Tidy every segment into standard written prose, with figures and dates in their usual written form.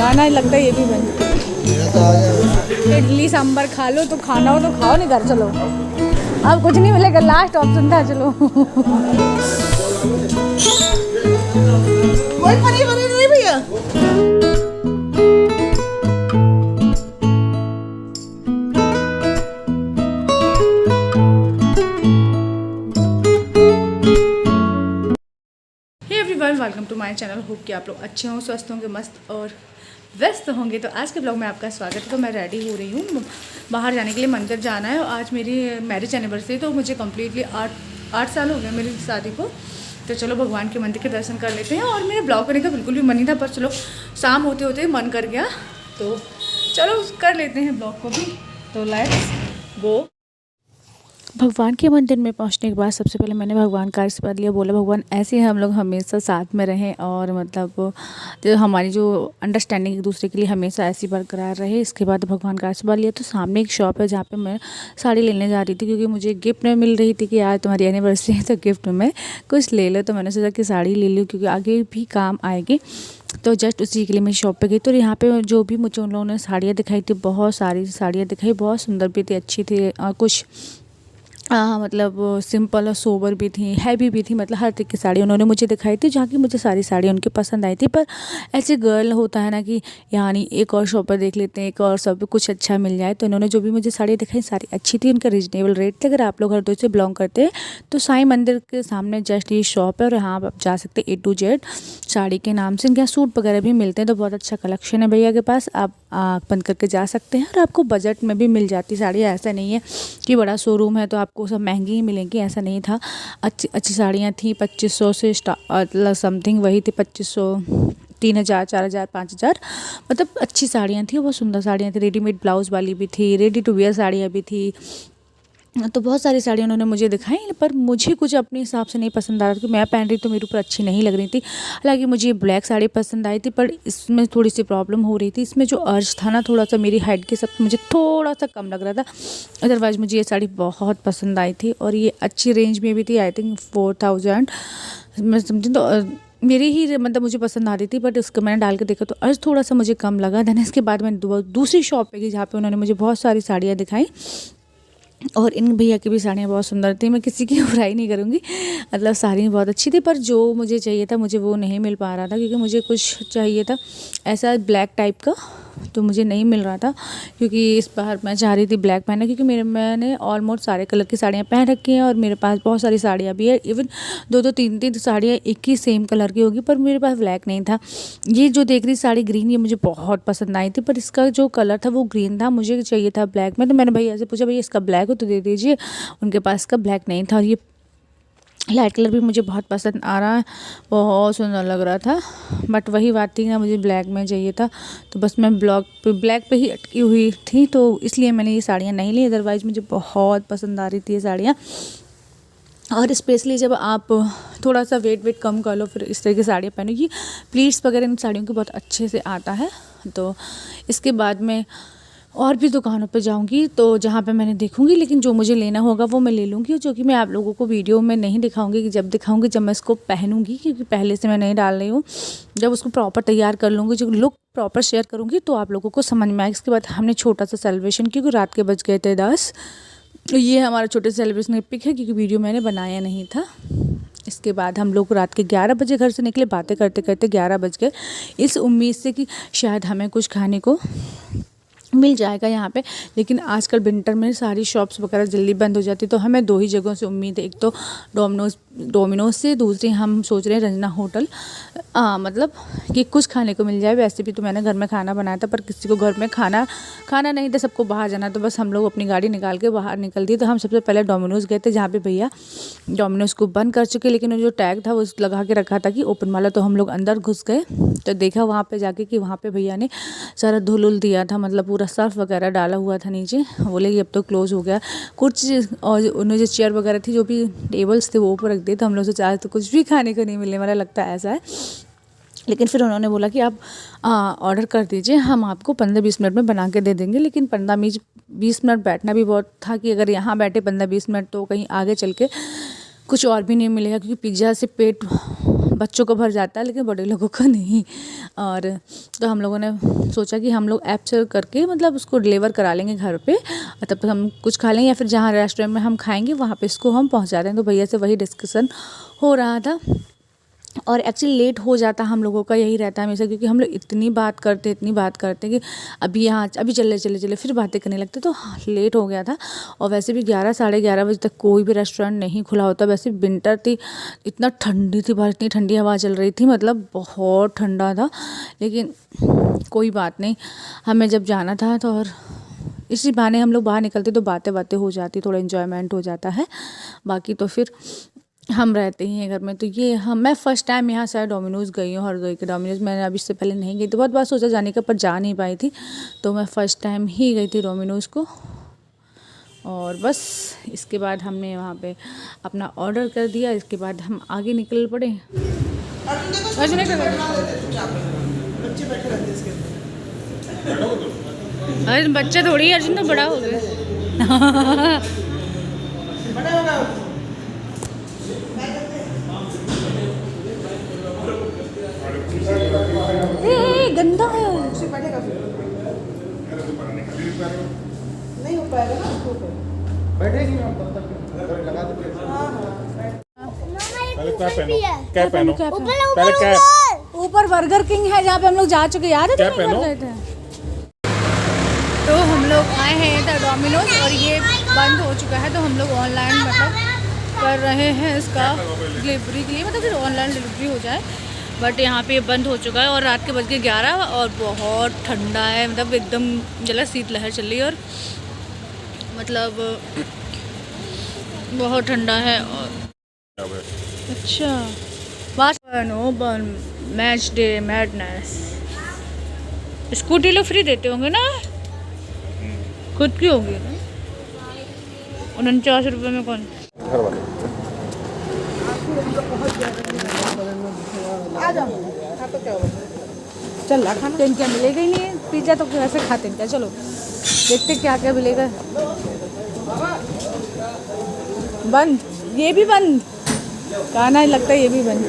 गाना लगता है ये भी बंद। इडली सांभर खा लो तो खाना हो तो खाओ, नहीं घर चलो। अब कुछ नहीं मिलेगा, लास्ट ऑप्शन था, चलो। कोई पनीर नहीं भैया। Welcome to my channel. Hope कि आप लोग अच्छे हों, स्वस्थ होंगे, मस्त और व्यस्त होंगे। तो आज के ब्लॉग में आपका स्वागत है। तो मैं रेडी हो रही हूँ, बाहर जाने के लिए मंदिर जाना है। आज मेरी मैरिज एनिवर्सरी, तो मुझे कम्प्लीटली 8 साल हो गए मेरी शादी को। तो चलो भगवान के मंदिर के दर्शन कर लेते हैं। और मेरे ब्लॉग करने का बिल्कुल भी मन नहीं था, पर चलो शाम होते होते मन कर गया, तो चलो कर लेते हैं ब्लॉग को भी। तो लेट्स गो। भगवान के मंदिर में पहुंचने के बाद सबसे पहले मैंने भगवान का आशीर्वाद लिया। बोला भगवान ऐसे हम लोग हमेशा साथ में रहें, और मतलब जो हमारी जो अंडरस्टैंडिंग एक दूसरे के लिए हमेशा ऐसी बरकरार रहे। इसके बाद भगवान का आशीर्वाद लिया। तो सामने एक शॉप है जहाँ पे मैं साड़ी लेने जा रही थी, क्योंकि मुझे गिफ्ट में मिल रही थी कि आज तुम्हारी एनिवर्सरी है तो गिफ्ट में कुछ ले लो। तो मैंने सोचा कि साड़ी ले लूँ, क्योंकि आगे भी काम आएगी। तो जस्ट उसी के लिए मैं शॉप पे गई। तो यहाँ पे जो भी मुझे उन लोगों ने साड़ियाँ दिखाई थी, बहुत सारी साड़ियाँ दिखाई, बहुत सुंदर भी थी, अच्छी थी, और कुछ मतलब सिंपल और सोबर भी थी, हैवी भी थी, मतलब हर तरह की साड़ी उन्होंने मुझे दिखाई थी, जहाँ की मुझे सारी साड़ी उनकी पसंद आई थी। पर ऐसे गर्ल होता है ना कि यानी एक और शॉप पर देख लेते हैं, एक और शॉप पर कुछ अच्छा मिल जाए। तो इन्होंने जो भी मुझे साड़ी दिखाई सारी अच्छी थी, उनका रीजनेबल रेट थे। अगर आप लोग हरदोई से बिलोंग करते हैं तो साईं मंदिर के सामने जस्ट ये शॉप है, और यहाँ आप जा सकते हैं A to Z साड़ी के नाम से। इनके यहाँ सूट वगैरह भी मिलते हैं, तो बहुत अच्छा कलेक्शन है भैया के पास। आप बंद करके जा सकते हैं, और आपको बजट में भी मिल जाती साड़ी। ऐसा नहीं है कि बड़ा शोरूम है तो आपको सब महंगी ही मिलेंगी, ऐसा नहीं था। अच्छी अच्छी साड़ियाँ थी। 2500 से समथिंग वही थी, 2500, 3000, 4000, 5000, मतलब अच्छी साड़ियाँ थी, बहुत सुंदर साड़ियाँ थी। रेडीमेड ब्लाउज वाली भी थी, रेडी टू वेयर साड़ियाँ भी थी। तो बहुत सारी साड़ियाँ उन्होंने मुझे दिखाई, पर मुझे कुछ अपने हिसाब से नहीं पसंद आ रहा था, कि मैं पहन रही तो मेरे ऊपर अच्छी नहीं लग रही थी। हालांकि मुझे ये ब्लैक साड़ी पसंद आई थी, पर इसमें थोड़ी सी प्रॉब्लम हो रही थी। इसमें जो अर्ज था ना, थोड़ा सा मेरी हाइट के सब मुझे थोड़ा सा कम लग रहा था। अदरवाइज़ मुझे ये साड़ी बहुत पसंद आई थी, और ये अच्छी रेंज में भी थी। आई थिंक 4000 मैं समझी, तो मेरी ही मतलब मुझे पसंद आ रही थी। बट उसको मैंने डाल के देखा तो अर्ज थोड़ा सा मुझे कम लगा। देन इसके बाद मैंने दूसरी शॉप पे गई, जहाँ पे उन्होंने मुझे बहुत सारी साड़ियाँ दिखाई, और इन भैया की भी साड़ियाँ बहुत सुंदर थी। मैं किसी की बुराई नहीं करूँगी, मतलब साड़ी बहुत अच्छी थी, पर जो मुझे चाहिए था मुझे वो नहीं मिल पा रहा था, क्योंकि मुझे कुछ चाहिए था ऐसा ब्लैक टाइप का, तो मुझे नहीं मिल रहा था। क्योंकि इस बार मैं चाह रही थी ब्लैक पहनना, क्योंकि मैंने ऑलमोस्ट सारे कलर की साड़ियाँ पहन रखी हैं, और मेरे पास बहुत सारी साड़ियाँ भी है। इवन 2-2, 3-3 साड़ियाँ एक ही सेम कलर की होगी, पर मेरे पास ब्लैक नहीं था। ये जो देख रही साड़ी ग्रीन, ये मुझे बहुत पसंद आई थी, पर इसका जो कलर था वो ग्रीन था, मुझे चाहिए था ब्लैक में। तो मैंने भैया से पूछा, भैया इसका ब्लैक हो तो दे दीजिए। उनके पास इसका ब्लैक नहीं था, और ये लाइट कलर भी मुझे बहुत पसंद आ रहा है, बहुत सुंदर लग रहा था। बट वही बात थी ना, मुझे ब्लैक में चाहिए था, तो बस मैं ब्लैक पे ही अटकी हुई थी, तो इसलिए मैंने ये साड़ियाँ नहीं ली। अदरवाइज़ मुझे बहुत पसंद आ रही थी ये साड़ियाँ। और स्पेशली जब आप थोड़ा सा वेट कम कर लो, फिर इस तरह की साड़ियाँ पहनो। ये प्लीट्स वगैरह इन साड़ियों के बहुत अच्छे से आता है। तो इसके बाद में और भी दुकानों पे जाऊंगी, तो जहाँ पे मैंने देखूंगी, लेकिन जो मुझे लेना होगा वो मैं ले लूँगी, जो कि मैं आप लोगों को वीडियो में नहीं दिखाऊंगी। कि जब दिखाऊंगी जब मैं इसको पहनूंगी, क्योंकि पहले से मैं नहीं डाल रही हूँ। जब उसको प्रॉपर तैयार कर लूँगी, जो लुक प्रॉपर शेयर करूँगी, तो आप लोगों को समझ में आएगा। इसके बाद हमने छोटा सा सेलिब्रेशन, क्योंकि रात के बज गए थे 10। ये हमारा छोटे सेलिब्रेशन का पिक है, क्योंकि वीडियो मैंने बनाया नहीं था। इसके बाद हम लोग रात के 11 बजे घर से निकले। बातें करते करते 11 बज गए, इस उम्मीद से कि शायद हमें कुछ खाने को मिल जाएगा यहाँ पे। लेकिन आजकल विंटर में सारी शॉप्स वगैरह जल्दी बंद हो जाती, तो हमें 2 ही जगहों से उम्मीद है। एक तो डोमिनोज से, दूसरी हम सोच रहे हैं रंजना होटल, मतलब कि कुछ खाने को मिल जाए। वैसे भी तो मैंने घर में खाना बनाया था, पर किसी को घर में खाना नहीं था, सबको बाहर जाना। तो बस हम लोग अपनी गाड़ी निकाल के बाहर निकल दिए। तो हम सबसे पहले डोमिनोज गए थे, जहाँ पे भैया डोमिनोज को बंद कर चुके, लेकिन जो टैग था वो लगा के रखा था कि ओपन वाला। तो हम लोग अंदर घुस गए, तो देखा वहाँ पे जाके कि वहाँ पे भैया ने सारा धुल दिया था, मतलब पूरा सर्फ वगैरह डाला हुआ था नीचे। बोले कि अब तो क्लोज़ हो गया। कुछ और उन्होंने जो चेयर वगैरह थी, जो भी टेबल्स थे, वो ऊपर रख दिए। तो हम लोग सोचा आज तो कुछ भी खाने को नहीं मिलने वाला, लगता है ऐसा है। लेकिन फिर उन्होंने बोला कि आप ऑर्डर कर दीजिए, हम आपको 15-20 मिनट में बना के दे देंगे। लेकिन 15-20 मिनट बैठना भी बहुत था, कि अगर यहाँ बैठे 15-20 मिनट तो कहीं आगे चल के कुछ और भी नहीं मिलेगा, क्योंकि पिज़्ज़ा से पेट बच्चों को भर जाता है लेकिन बड़े लोगों का नहीं। और तो हम लोगों ने सोचा कि हम लोग ऐप से करके मतलब उसको डिलीवर करा लेंगे घर पे, और तब तक हम कुछ खा लेंगे या फिर जहाँ रेस्टोरेंट में हम खाएंगे वहाँ पे इसको हम पहुँचा दें। तो भैया से वही डिस्कशन हो रहा था। और एक्चुअली लेट हो जाता हम लोगों का यही रहता है हमेशा, क्योंकि हम लोग इतनी बात करते कि अभी यहाँ अभी चले फिर बातें करने लगते, तो लेट हो गया था। और वैसे भी 11 साढ़े 11 बजे तक कोई भी रेस्टोरेंट नहीं खुला होता। वैसे विंटर थी, इतना ठंडी थी बाहर, इतनी ठंडी हवा चल रही थी, मतलब बहुत ठंडा था। लेकिन कोई बात नहीं, हमें जब जाना था तो और इसी बहाने हम लोग बाहर निकलते तो बातें हो जाती, थोड़ा इन्जॉयमेंट हो जाता है। बाकी तो फिर हम रहते ही हैं घर में। तो ये मैं फ़र्स्ट टाइम यहाँ शायद डोमिनोज़ गई हूँ, हरदोई के डोमिनोज़। मैंने अभी इससे पहले नहीं गई थी, बहुत बार सोचा जाने का पर जा नहीं पाई थी। तो मैं फ़र्स्ट टाइम ही गई थी डोमिनोज़ को। और बस इसके बाद हमने वहाँ पे अपना ऑर्डर कर दिया। इसके बाद हम आगे निकल पड़े। अरे बच्चा थोड़ी, अर्जुन तो बड़ा हो गया। गंदा है, नहीं हो पाएगा ना, बैठेगी ना तब तक लगा दो। पहले क्या पहनो पहले कैप। ऊपर बर्गर किंग है जहाँ पे हम लोग जा चुके, याद है? क्या पहनो? तो हम लोग आए हैं इधर डोमिनोज और ये बंद हो चुका है, तो हम लोग ऑनलाइन मतलब कर रहे हैं इसका डिलीवरी के लिए, मतलब फिर ऑनलाइन डिलीवरी हो जाए। बट यहाँ पे बंद हो चुका है और रात के बज के 11 और बहुत ठंडा है, मतलब एकदम जला शीत लहर चल रही है और मतलब बहुत ठंडा है। और अच्छा बन मैच डे मैडनेस। स्कूटी लोग फ्री देते होंगे ना, खुद की होगी ना? 49 रुपये में कौन? चल खाना क्या मिलेगा ही नहीं, पिज्ज़ा तो कैसे खाते हैं क्या? चलो देखते क्या क्या मिलेगा। बंद, ये भी बंद, खाना ही लगता है ये भी बंद।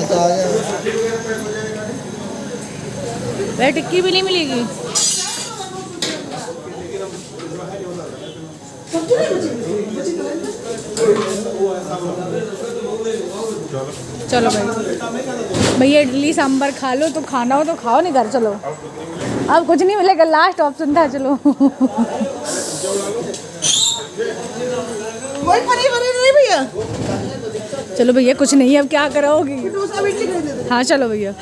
तो आ गया। वह टिक्की भी नहीं मिलेगी। चलो भाई, भैया इडली सांभर खा लो, तो खाना हो तो खाओ, नहीं घर चलो। अब कुछ नहीं मिलेगा, लास्ट ऑप्शन था। चलो भैया, चलो भैया कुछ नहीं है, अब क्या कराओगी? हाँ चलो भैया।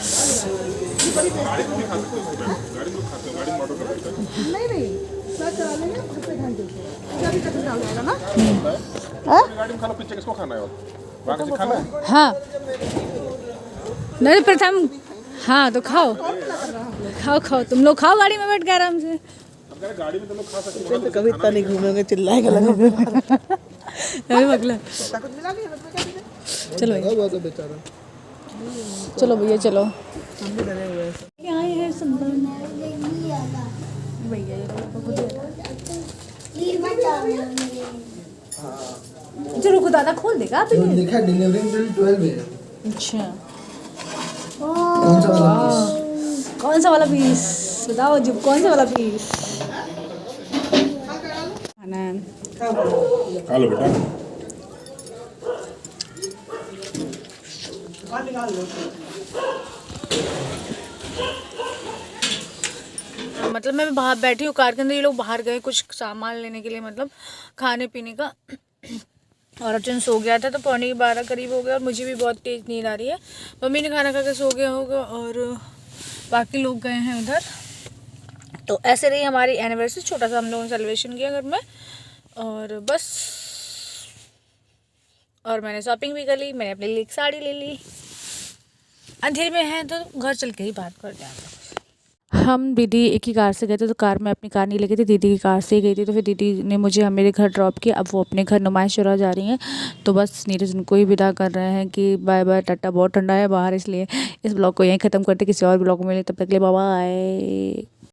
हाँ नहीं प्रथम, हाँ तो खाओ खाओ तुम लोग खाओ, गाड़ी में बैठ के आराम से। गाड़ी में तुम लोग खा सकते हो, कभी इतना नहीं घूमेंगे, चिल्लाएगा लगा। चलो चलो भैया चलो। आए हैं भैया, रुको दादा खोल देगा आप। लिखा डिलीवरी बिल 12 है। अच्छा कौन सा वाला पीस बताओ जी, कौन सा वाला पीस खाना है? खा लो बेटा। मतलब मैं बाहर बैठी हूँ कार के अंदर, ये लोग बाहर गए कुछ सामान लेने के लिए, मतलब खाने पीने का। और अर्जुन सो गया था, तो 11:15 करीब हो गया और मुझे भी बहुत तेज़ नींद आ रही है। मम्मी ने खाना खा के सो गया होगा और बाकी लोग गए हैं उधर। तो ऐसे रही हमारी एनिवर्सरी, छोटा सा हम लोगों ने सेलिब्रेशन किया घर में और बस। और मैंने शॉपिंग भी कर ली, मैंने अपने लिए एक साड़ी ले ली। अंधेरे में है तो घर चल के ही बात करते हैं। हम दीदी एक ही कार से गए थे, तो कार में अपनी कार नहीं लेके थी, दीदी की कार से ही गई थी। तो फिर दीदी ने मुझे मेरे घर ड्रॉप किया। अब वो अपने घर नुमाइशरा जा रही हैं, तो बस नीरज उनको ही विदा कर रहे हैं कि बाय बाय टाटा। बहुत ठंडा है बाहर, इसलिए इस ब्लॉग को यहीं ख़त्म करते, किसी और ब्लॉग में मिले, तब तक के लिए बाय बाय।